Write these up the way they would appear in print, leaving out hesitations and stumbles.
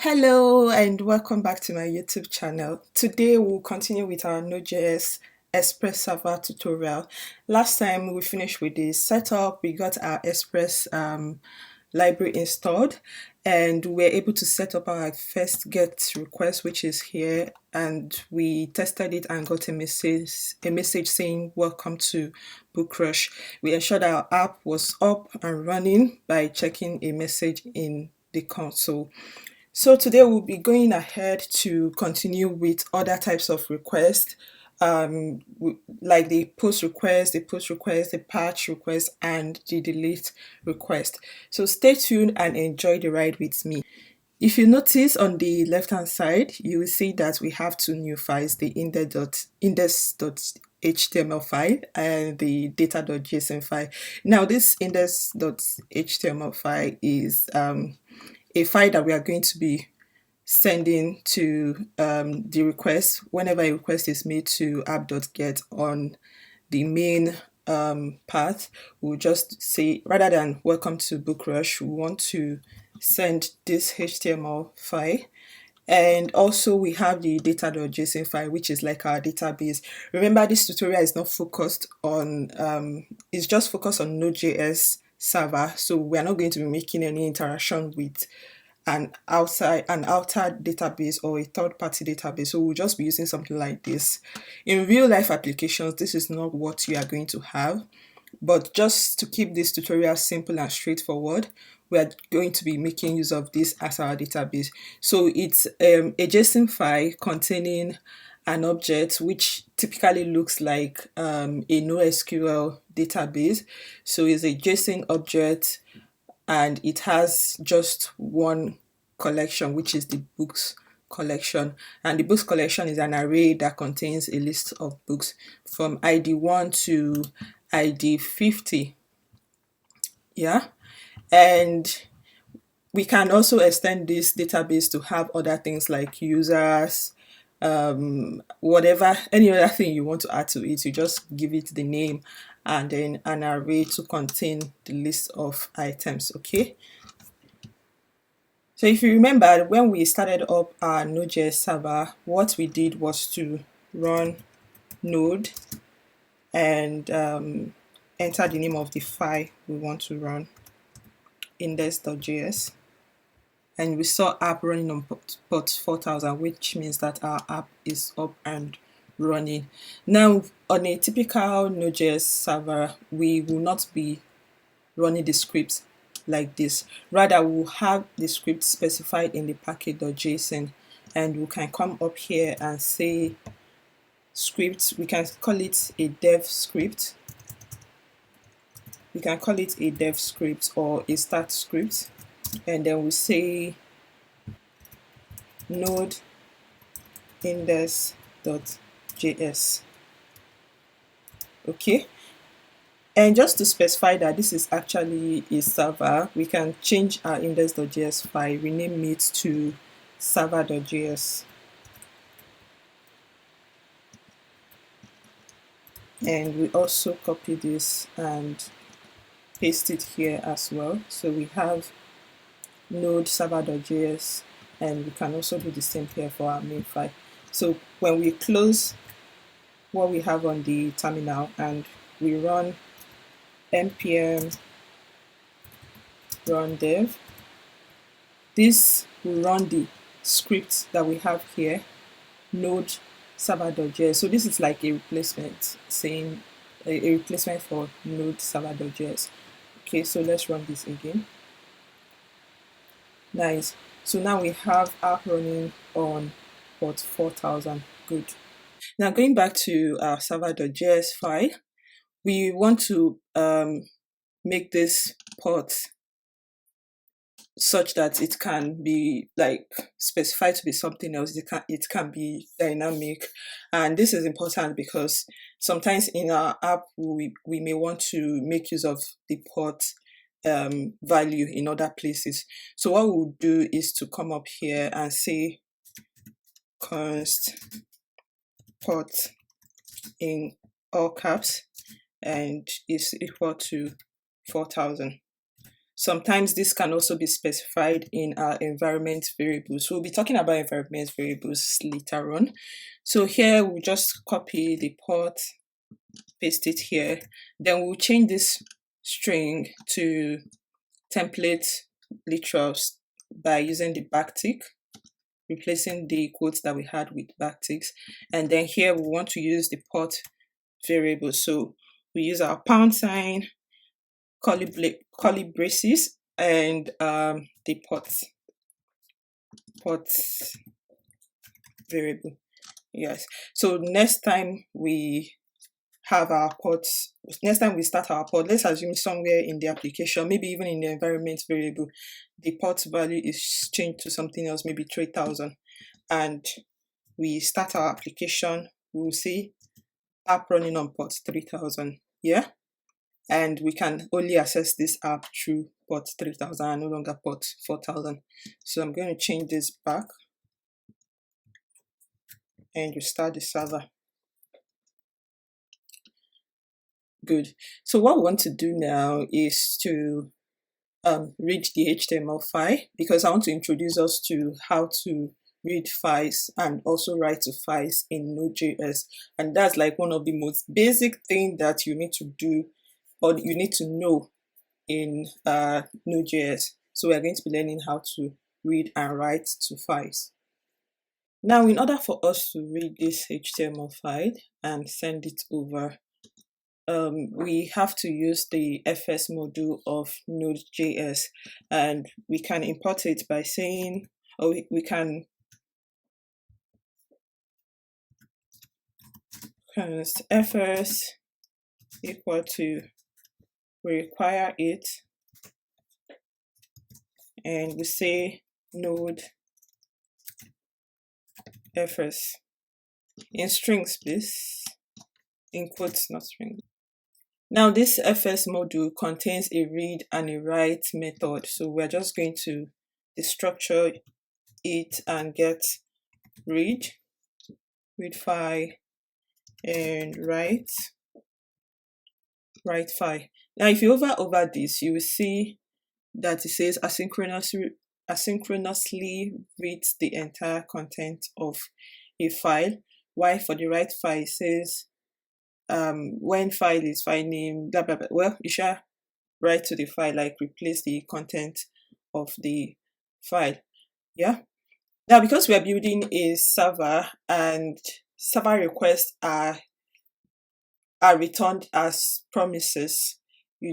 Hello and welcome back to my YouTube channel. Today we'll continue with our Node.js Express server tutorial. Last time we finished with the setup, we got our Express library installed and we were able to set up our first GET request, which is here, and we tested it and got a message saying welcome to Bookrush. We ensured our app was up and running by checking a message in the console. So today we'll be going ahead to continue with other types of requests, like the post request, the patch request, and the delete request. So stay tuned and enjoy the ride with me. If you notice on the left hand side, you will see that we have two new files, the index.html file and the data.json file. Now this index.html file is a file that we are going to be sending to the request whenever a request is made to app.get on the main path. We'll just say, rather than welcome to Bookrush, we want to send this HTML file. And also we have the data.json file, which is like our database. Remember, this tutorial is not focused on it's just focused on Node.js server, so we are not going to be making any interaction with an outer database or a third-party database. So we'll just be using something like this. In real life applications, this is not what you are going to have, but just to keep this tutorial simple and straightforward, we are going to be making use of this as our database. So it's a JSON file containing an object which typically looks like a NoSQL database. So it's a JSON object and it has just one collection, which is the books collection. And the books collection is an array that contains a list of books from ID 1 to ID 50. Yeah. And we can also extend this database to have other things like users, whatever, any other thing you want to add to it. You just give it the name and then an array to contain the list of items. Okay. So if you remember, when we started up our Node.js server, what we did was to run node and enter the name of the file we want to run, index.js. And we saw app running on port 4000, which means that our app is up and running. Now, on a typical Node.js server, we will not be running the scripts like this. Rather, we'll have the script specified in the package.json, and we can come up here and say script. We can call it a dev script. We can call it a dev script or a start script, and then we say node index.js. Okay. And just to specify that this is actually a server, we can change our index.js file, rename it to server.js. And we also copy this and paste it here as well. So we have node server.js, and we can also do the same here for our main file. So when we close what we have on the terminal and we run npm run dev, this will run the script that we have here, node server.js. So this is like a replacement, saying a replacement for node server.js. Okay, so let's run this again. Nice. So now we have app running on port 4000. Good. Now going back to our server.js file, we want to make this port such that it can be like specified to be something else. It can be dynamic, and this is important because sometimes in our app we may want to make use of the port value in other places. So what we'll do is to come up here and say const port in all caps and is equal to 4000. Sometimes this can also be specified in our environment variables. We'll be talking about environment variables later on. So here we'll just copy the port, paste it here. Then we'll change this string to template literals by using the backtick, replacing the quotes that we had with backticks. And then here we want to use the port variable. So we use our pound sign, curly braces, and the port variable. Yes. So next time we have our ports, next time we start our port, let's assume somewhere in the application, maybe even in the environment variable, the port value is changed to something else, maybe 3000, and we start our application, we'll see app running on port 3000. Yeah, and we can only access this app through port 3000 and no longer port 4000. So I'm going to change this back and restart the server. Good. So what we want to do now is to read the HTML file, because I want to introduce us to how to read files and also write to files in Node.js. And that's like one of the most basic things that you need to do, or you need to know in Node.js. So we're going to be learning how to read and write to files. Now, in order for us to read this HTML file and send it over, we have to use the FS module of Node.js, and we can import it by saying, or we can const FS equal to, we require it, and we say node FS in strings, please, in quotes, not strings. Now this FS module contains a read and a write method, so we're just going to destructure it and get read file, and write file. Now if you hover over this, you will see that it says asynchronously reads the entire content of a file, while for the write file it says when file is file name, blah blah blah. Well, you shall write to the file, like replace the content of the file. Yeah. Now, because we are building a server and server requests are returned as promises, we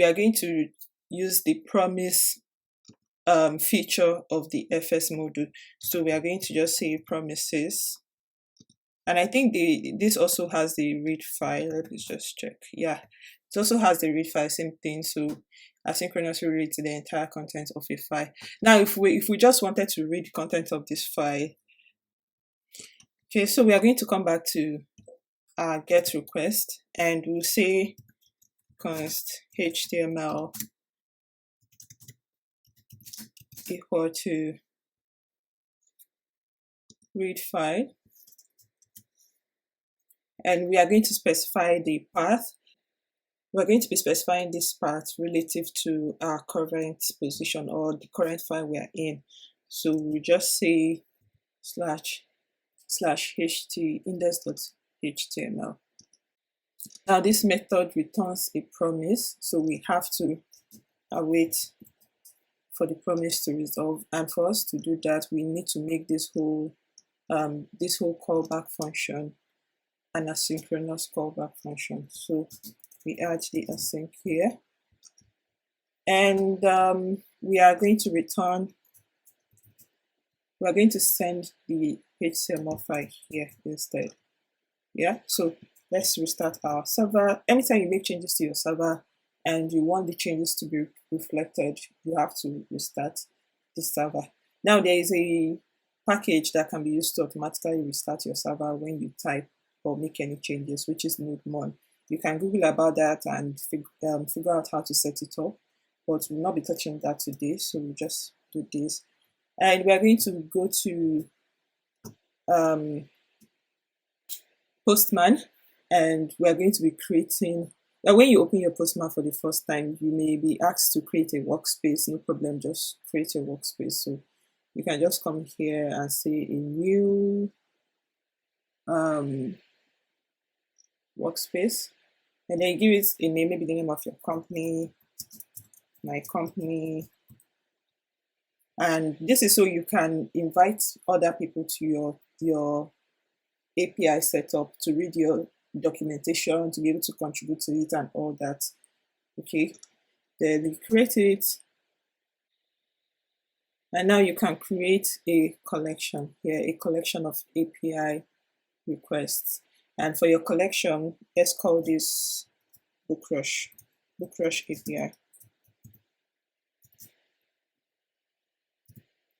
are going to use the promise feature of the FS module. So we are going to just say promises. And I think this also has the read file. Let me just check. Yeah, it also has the read file, same thing. So asynchronously reads the entire content of a file. Now, if we just wanted to read content of this file, okay, so we are going to come back to our get request, and we'll say const HTML equal to read file. And we are going to specify the path. We're going to be specifying this path relative to our current position or the current file we are in. So we just say /ht index.html. Now this method returns a promise, so we have to await for the promise to resolve. And for us to do that, we need to make this whole callback function an asynchronous callback function. So we add the async here, and we are going to send the HTML file here instead. Yeah, so let's restart our server. Anytime you make changes to your server and you want the changes to be reflected, you have to restart the server. Now there is a package that can be used to automatically restart your server when you type or make any changes, which is nodemon. You can Google about that and figure out how to set it up, but we'll not be touching that today, so we'll just do this. And we're going to go to Postman, and we're going to be creating Now, when you open your Postman for the first time, you may be asked to create a workspace. No problem, just create a workspace. So you can just come here and say a new workspace, and then give it a name, maybe the name of your company, my company. And this is so you can invite other people to your API setup to read your documentation, to be able to contribute to it and all that. Okay, then you create it, and now you can create a collection here, a collection of API requests. And for your collection, let's call this book rush API.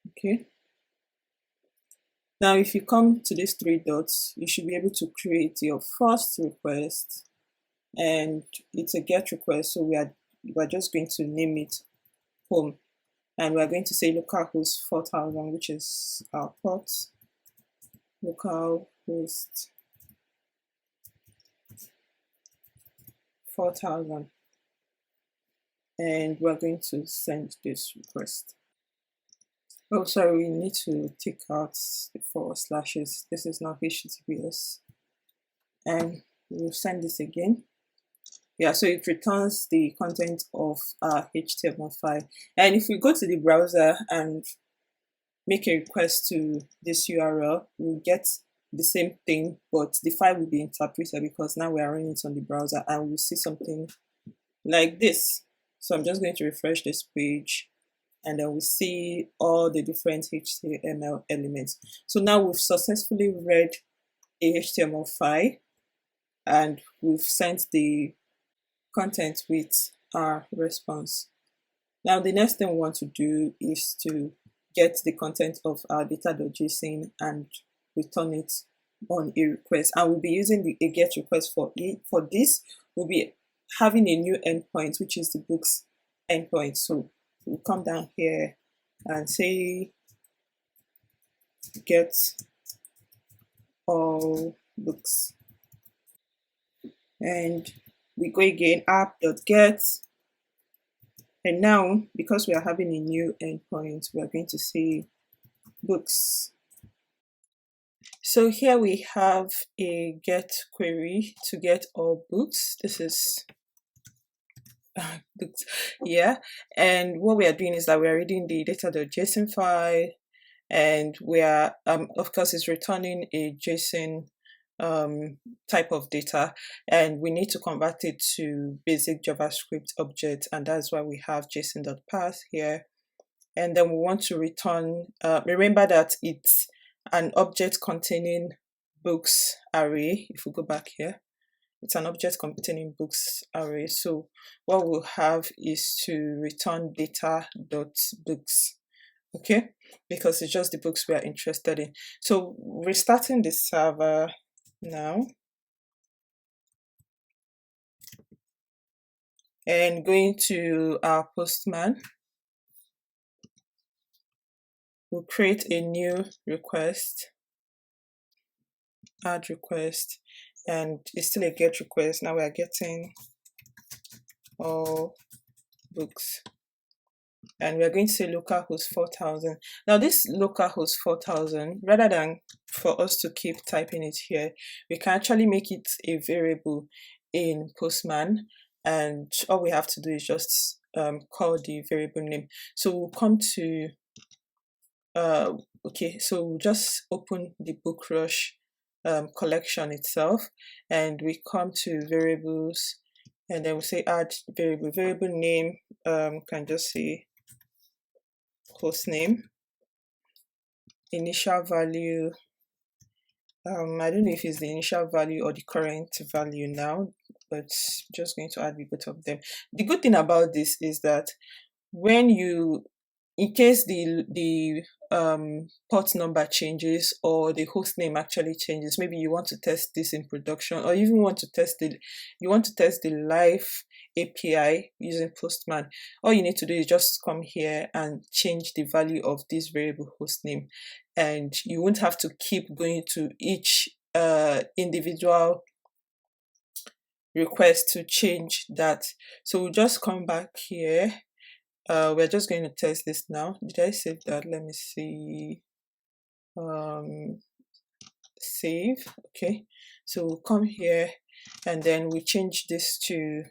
Okay. Now, if you come to these three dots, you should be able to create your first request, and it's a GET request. So we're just going to name it home, and we're going to say localhost 4000, which is our port, localhost 4000, and we're going to send this request. Oh, sorry, we need to take out the forward slashes. This is not HTTPS. And we'll send this again. Yeah, so it returns the content of our HTML file. And if we go to the browser and make a request to this URL, we'll get the same thing, but the file will be interpreted because now we are running it on the browser, and we'll see something like this. So I'm just going to refresh this page, and then we see all the different HTML elements. So now we've successfully read a HTML file, and we've sent the content with our response. Now the next thing we want to do is to get the content of our data.json and return it on a request. And we'll be using the get request for it. For this, we'll be having a new endpoint, which is the books endpoint. So we'll come down here and say get all books, and we go again app.get, and now because we are having a new endpoint, we are going to say books. So here we have a get query to get all books. This is books, yeah. And what we are doing is that we are reading the data.json file, and we are of course it's returning a JSON type of data, and we need to convert it to basic JavaScript object, and that's why we have json.path here. And then we want to return, remember that it's an object containing books array. If we go back here, it's an object containing books array. So what we'll have is to return data.books, okay, because it's just the books we are interested in. So restarting the server now and going to our Postman, we'll create a new request, add request, and it's still a get request. Now we are getting all books, and we are going to say localhost 4000. Now this localhost 4000, rather than for us to keep typing it here, we can actually make it a variable in Postman, and all we have to do is just call the variable name. So we'll come to okay, so we'll just open the book rush collection itself, and we come to variables, and then we'll say add variable name, can just say host name, initial value, I don't know if it's the initial value or the current value now, but I'm just going to add the both of them. The good thing about this is that when you, in case the port number changes or the host name actually changes, maybe you want to test this in production, or even want to test the live API using Postman, all you need to do is just come here and change the value of this variable host name, and you won't have to keep going to each individual request to change that. So we'll just come back here. We're just going to test this now. Did I save that? Let me see. Save. Okay, so we'll come here and then we change this to,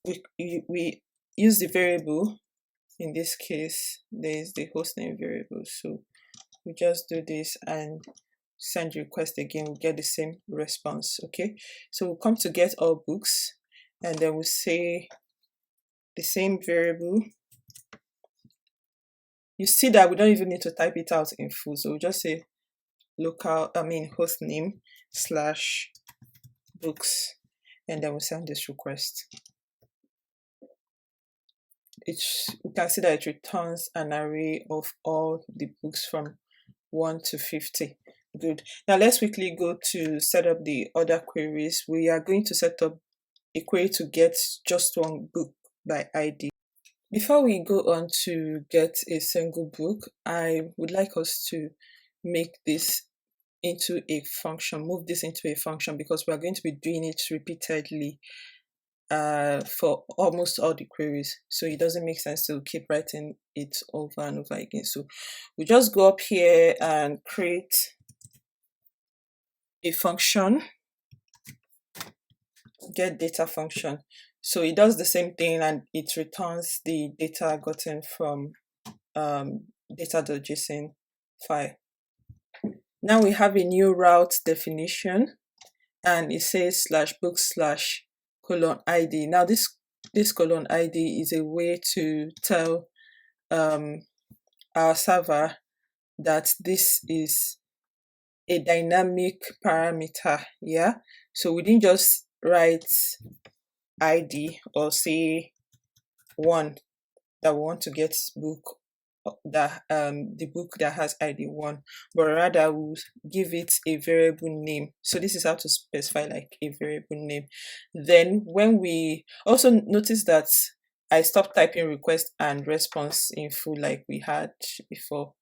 we use the variable. In this case, there is the hostname variable, so we just do this and send request again. We get the same response. Okay, so we'll come to get all books and then we'll say the same variable. You see that we don't even need to type it out in full, so we'll just say host name / books, and then we'll send this request. We can see that it returns an array of all the books from 1 to 50. Good. Now let's quickly go to set up the other queries. We are going to set up a query to get just one book by ID. Before we go on to get a single book, I would like us to make this into a function, move this into a function, because we are going to be doing it repeatedly for almost all the queries, so it doesn't make sense to keep writing it over and over again. So we just go up here and create a function, get data function. So it does the same thing and it returns the data gotten from data.json file. Now we have a new route definition and it says /book/:id. Now this colon ID is a way to tell our server that this is a dynamic parameter. Yeah, so we didn't just write ID or say 1 that we want to get book, that the book that has ID 1, but rather we'll give it a variable name. So this is how to specify like a variable name. Then when we also notice that I stopped typing request and response in full like we had before,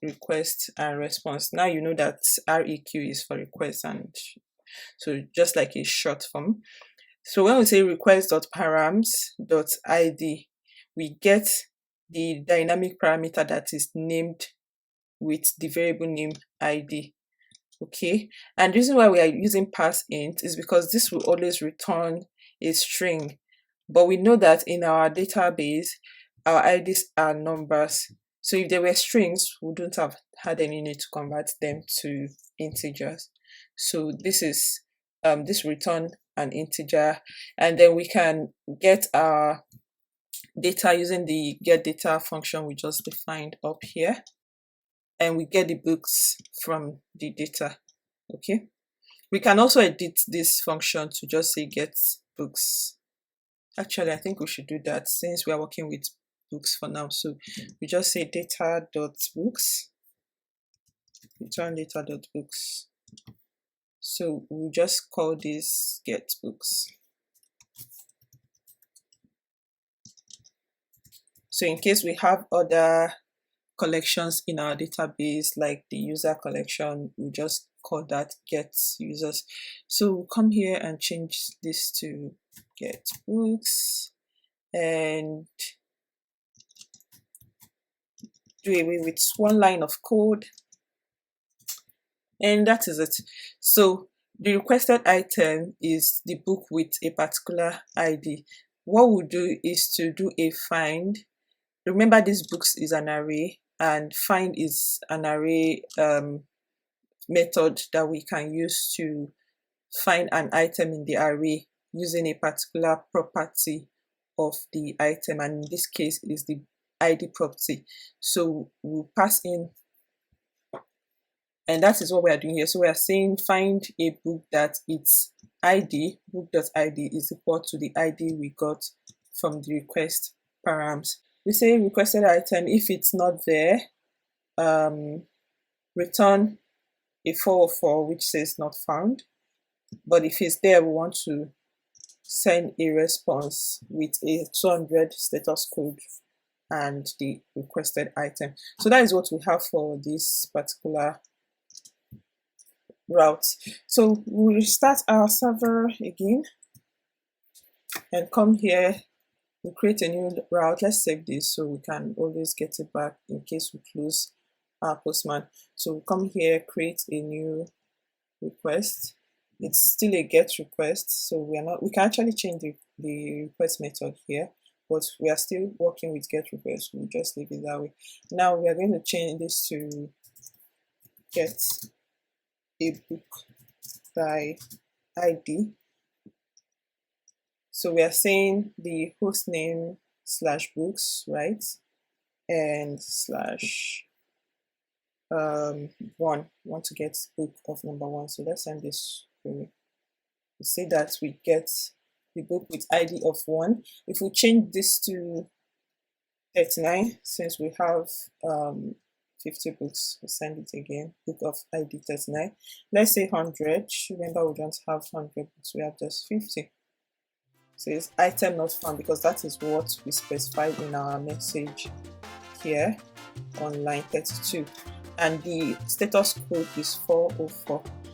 request and response. Now you know that REQ is for request, and so just like a short form. So when we say request.params.id, we get the dynamic parameter that is named with the variable name ID. Okay, and the reason why we are using parseInt is because this will always return a string, but we know that in our database our IDs are numbers, so if they were strings we wouldn't have had any need to convert them to integers. So this is this return an integer, and then we can get our data using the get data function we just defined up here, and we get the books from the data. Okay, we can also edit this function to just say get books. Actually, I think we should do that since we are working with books for now. So we just say data.books, return data.books. So we'll just call this get books. So in case we have other collections in our database, like the user collection, we just call that get users. So we'll come here and change this to get books and do away with one line of code, and that is it. So the requested item is the book with a particular ID. What we'll do is to do a find. Remember, this books is an array, and find is an array method that we can use to find an item in the array using a particular property of the item, and in this case is the ID property. So we'll pass in, and that is what we are doing here. So we are saying find a book that its ID, book.id, is equal to the ID we got from the request params. We say requested item. If it's not there, return a 404 which says not found, but if it's there, we want to send a response with a 200 status code and the requested item. So that is what we have for this particular route. So we'll restart our server again. and come here, we create a new route. Let's save this so we can always get it back in case we close our Postman. So we come here, create a new request. It's still a get request, so we can actually change the request method here, but we are still working with get request. We'll just leave it that way. Now we are going to change this to get a book by ID. So we are saying the host name slash books, right? And slash one. We want to get book of number 1. So let's send this query. We say that we get the book with ID of 1. If we change this to 39, since we have 50 books, we'll send it again, book of ID 39. Let's say 100. Remember, we don't have 100 books, we have just 50. So it's item not found, because that is what we specified in our message here on line 32. And the status code is 404.